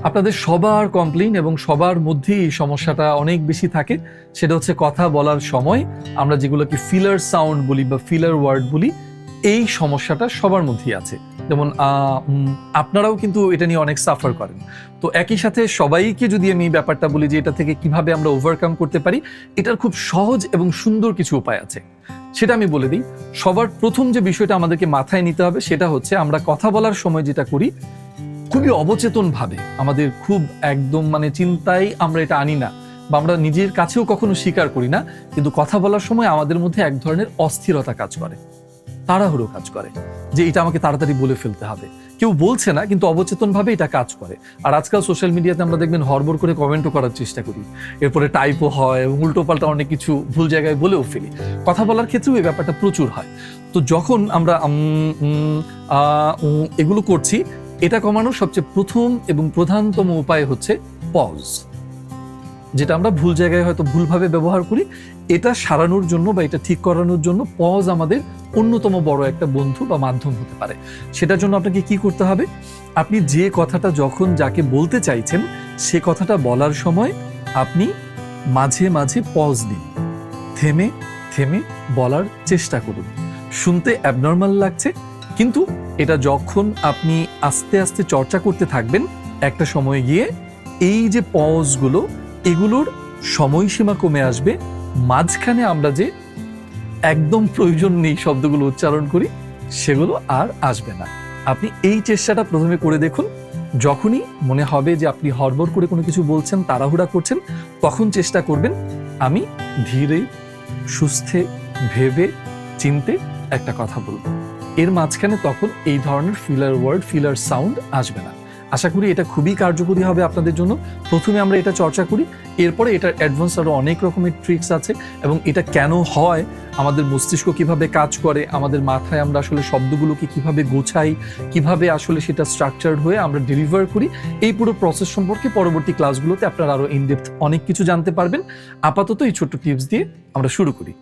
আপনাদের সবার কমপ্লেইন এবং সবার মধ্যেই এই সমস্যাটা অনেক বেশি থাকে, সেটা হচ্ছে কথা বলার সময় আমরা যেগুলোকে ফিলার সাউন্ড বলি বা ফিলার ওয়ার্ড বলি, এই সমস্যাটা সবার মধ্যেই আছে। যেমন আপনারাও কিন্তু এটা নিয়ে অনেক সাফার করেন। তো একই সাথে সবাইকে যদি আমি ব্যাপারটা বলি যে এটা থেকে কিভাবে আমরা ওভারকাম করতে পারি, এটার খুব সহজ এবং সুন্দর কিছু উপায় আছে, সেটা আমি বলে দিই। সবার প্রথম যে বিষয়টা আমাদেরকে মাথায় নিতে হবে সেটা হচ্ছে আমরা কথা বলার সময় যেটা করি খুবই অবচেতন ভাবে, আমাদের খুব একদম চিন্তায় আমরা এটা আনি না বা আমরা নিজের কাছেও কখনো স্বীকার করি না, কিন্তু কথা বলার সময় আমাদের মধ্যে এক ধরনের অস্থিরতা কাজ করে, তাড়াহুড়ো কাজ করে যে এটা আমাকে তাড়াতাড়ি বলে ফেলতে হবে। কেউ বলছে না কিন্তু অবচেতন ভাবে এটা কাজ করে। আর আজকাল সোশ্যাল মিডিয়াতে আমরা দেখবেন হড়বড় করে কমেন্টও করার চেষ্টা করি, এরপরে টাইপও হয় এবং উল্টো পাল্টা অনেক কিছু ভুল জায়গায় বলেও ফেলি। কথা বলার ক্ষেত্রেও এই ব্যাপারটা প্রচুর হয়। তো যখন আমরা এগুলো করছি, এটা কমানোর সবচেয়ে প্রথম এবং প্রধানতম উপায় হচ্ছে পজ, যেটা আমরা ভুল জায়গায় হয়তো ভুলভাবে ব্যবহার করি। এটা সারানোর জন্য বা এটা ঠিক করানোর জন্য পজ আমাদের অন্যতম বড় একটা বন্ধু বা মাধ্যম হতে পারে। সেটার জন্য আপনাকে কি করতে হবে, আপনি যে কথাটা যখন যাকে বলতে চাইছেন সে কথাটা বলার সময় আপনি মাঝে মাঝে পজ দিন, থেমে থেমে বলার চেষ্টা করুন। শুনতে অ্যাবনর্মাল লাগছে, কিন্তু এটা যখন আপনি আস্তে আস্তে চর্চা করতে থাকবেন, একটা সময় গিয়ে এই যে পজগুলো, এগুলোর সময়সীমা কমে আসবে। মাঝখানে আমরা যে একদম প্রয়োজন নেই শব্দগুলো উচ্চারণ করি, সেগুলো আর আসবে না। আপনি এই চেষ্টাটা প্রথমে করে দেখুন। যখনই মনে হবে যে আপনি হড়বড় করে কোনো কিছু বলছেন, তাড়াহুড়া করছেন, তখন চেষ্টা করবেন আমি ধীরে সুস্থে ভেবে চিনতে একটা কথা বলবো। এর মাঝখানে তখন এই ধরনের ফিলার ওয়ার্ড, ফিলার সাউন্ড আসবে না। আশা করি এটা খুবই কার্যকরী হবে আপনাদের জন্য। প্রথমে আমরা এটা চর্চা করি, এরপরে এটার অ্যাডভান্স আরো অনেক রকমের ট্রিক্স আছে এবং এটা কেন হয়, আমাদের মস্তিষ্ক কিভাবে কাজ করে, আমাদের মাথায় আমরা আসলে শব্দগুলোকে কিভাবে গোছাই, কিভাবে আসলে সেটা স্ট্রাকচার্ড হয়ে আমরা ডেলিভার করি, এই পুরো প্রসেস সম্পর্কে পরবর্তী ক্লাসগুলোতে আপনারা আরো ইনডেপথ অনেক কিছু জানতে পারবেন। আপাতত এই ছোট্ট টিপস দিয়ে আমরা শুরু করি।